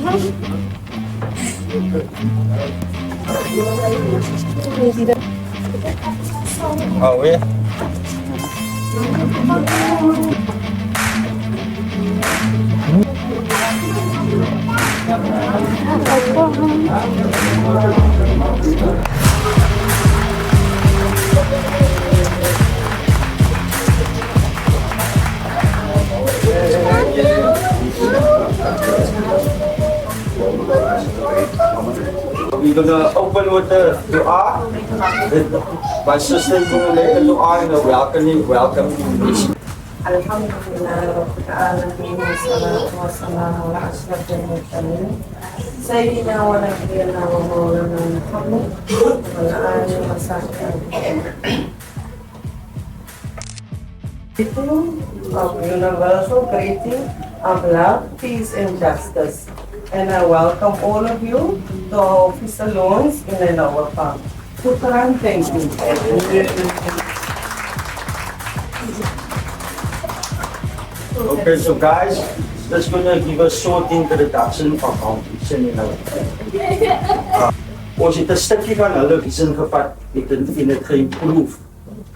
Oh, yeah. We're gonna open with the dua. My sister is gonna make a dua and a welcome English. Alhamdulillah Rabbil Alamin wassalatu wassalamu ala asyrafil mursalin Sayyidina wa nabiyina wa maulana Muhammad wa ala alihi wa sahbihi. Of universal greeting of love, peace and justice. And I welcome all of you to our official launch in the Lower Park. Shukran, thank you. Okay, so guys, just gonna give a short introduction of our vision in our ons het 'n stukkie van hulle vision gevat en dit geïmprove.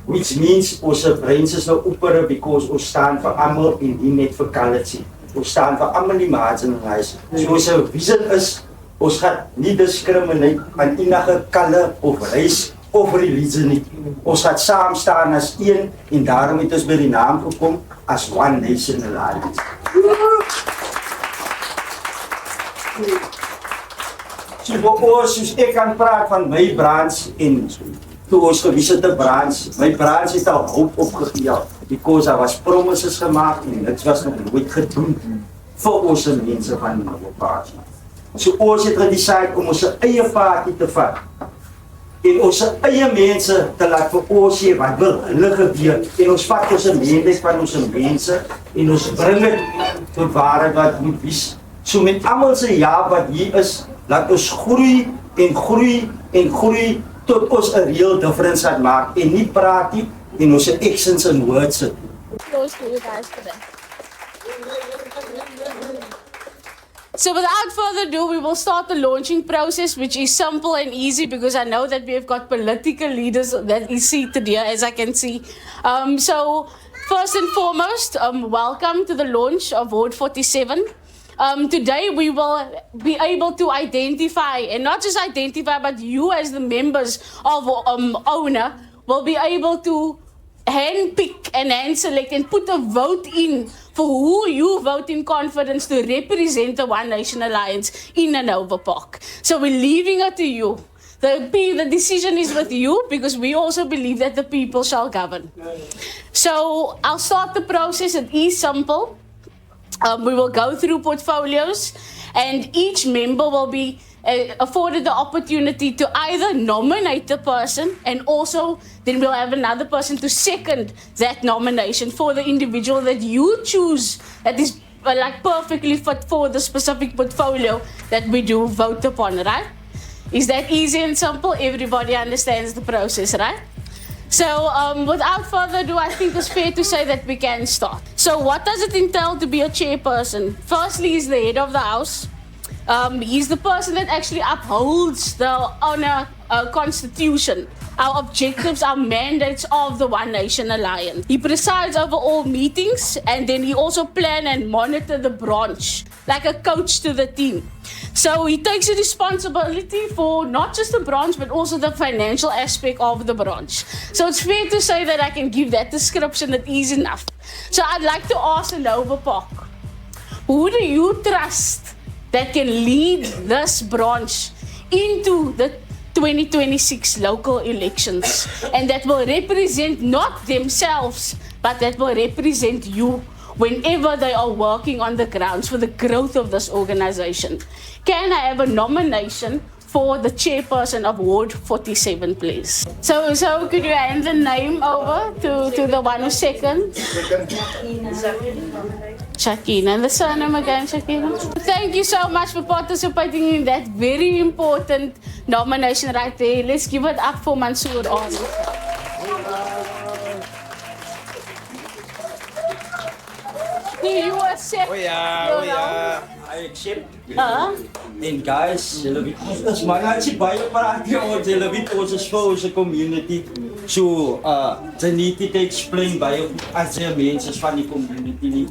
Which means ons brains is nou oper because ons staan vir almal en nie net vir quality. Ons staan vir almal die marginalized. So ons vision is ons gaan nie discriminate aan enige color of race of religion nie. Ons gaan saam staan as een en daarom het ons by die naam gekom as One Nation Alliance. So soos ek kan praat van my branch en toe ons gewys het 'n branch, my branch het al hoop opgegee because daar was promises gemaak en dit was nog nooit gedoen vir ons mense van die Noord-Kaap. So ons het gedecide om ons eie paadjie te vat en ons eie mense te laat vir ons sê wat wil hulle gebeur en ons vat ons mening van ons mense en ons bring dit tot waar wat moet wees. So met almal se ja wat hier is, laat ons groei en groei en groei tot ons 'n real difference gaan maak en nie praat nie en ons actions and words sit. Close to you guys today. So without further ado, we will start the launching process, which is simple and easy because I know that we have got political leaders that is seated here, as I can see. So first and foremost, welcome to the launch of Ward 47. Today we will be able to identify, and not just identify, but you as the members of owner will be able to hand-pick and hand-select and put a vote in for who you vote in confidence to represent the One Nation Alliance in Hanover Park. So we're leaving it to you. The decision is with you because we also believe that the people shall govern. So I'll start the process. It is simple. We will go through portfolios and each member will be afforded the opportunity to either nominate the person and also then we'll have another person to second that nomination for the individual that you choose that is like perfectly fit for the specific portfolio that we do vote upon, right? Is that easy and simple? Everybody understands the process, right? So without further ado, I think it's fair to say that we can start. So what does it entail to be a chairperson? Firstly, he's the head of the house. He's the person that actually upholds the honor constitution, our objectives, our mandates of the One Nation Alliance. He presides over all meetings and then he also plan and monitor the branch like a coach to the team. So he takes a responsibility for not just the branch but also the financial aspect of the branch. So it's fair to say that I can give that description that is enough. So I'd like to ask Hanover Park, who do you trust that can lead this branch into the 2026 local elections and that will represent not themselves but that will represent you whenever they are working on the grounds for the growth of this organization? Can I have a nomination for the chairperson of Ward 47, please? So could you hand the name over to the one who's second? Shakina, and the surname again, Shakina. Thank you so much for participating in that very important nomination right there. Let's give it up for Mansoor on. You accept. Oh yeah. I accept. Ah. En guys, julle weet ons man het sy baie praat oor julle weet ons is vir ons community. So they need to explain baie as jy mense is van die community nie.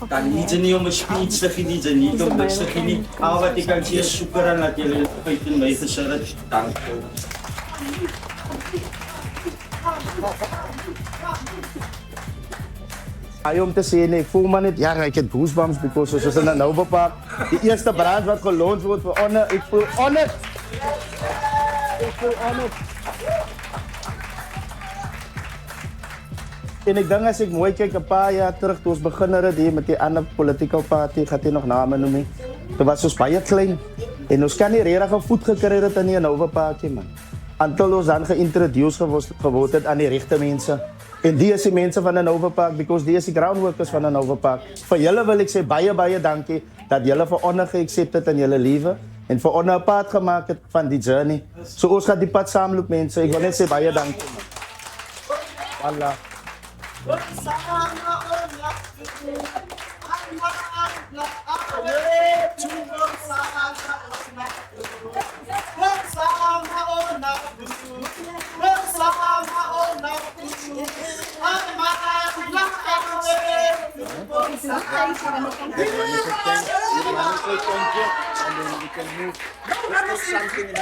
Dan nie jy nie om 'n speech te gee nie, jy nie om niks te gee nie. Al wat ek kan sê is super en dat julle dit in my gesit het. Dankie. Hy om te sê nee, ek voel maar net, ja, ek het goosebumps because ons is in 'n Nova Park. Die eerste brand wat gelons word vir honor, ek voel honored. Ek voel honored. En ek dink as ek mooi kyk 'n paar jaar terug toe ons begin het hier met die ander political party, gaan jy nog name noem nie. Dit was ons baie klein en ons kan nie regtig 'n voet gekry het in die Nova Park nie, man. Until ons dan geïntroduceer geword het aan die regte mense. En die is die mense van 'n Nova Park because die is die groundworkers van 'n Nova Park. Vir julle wil ek sê baie dankie dat julle vir ons geaccept het in julle lewe en vir ons 'n pad gemaak het van die journey. So ons gaan die pad saamloop mense. Ek wil net sê baie dankie. Allah. Something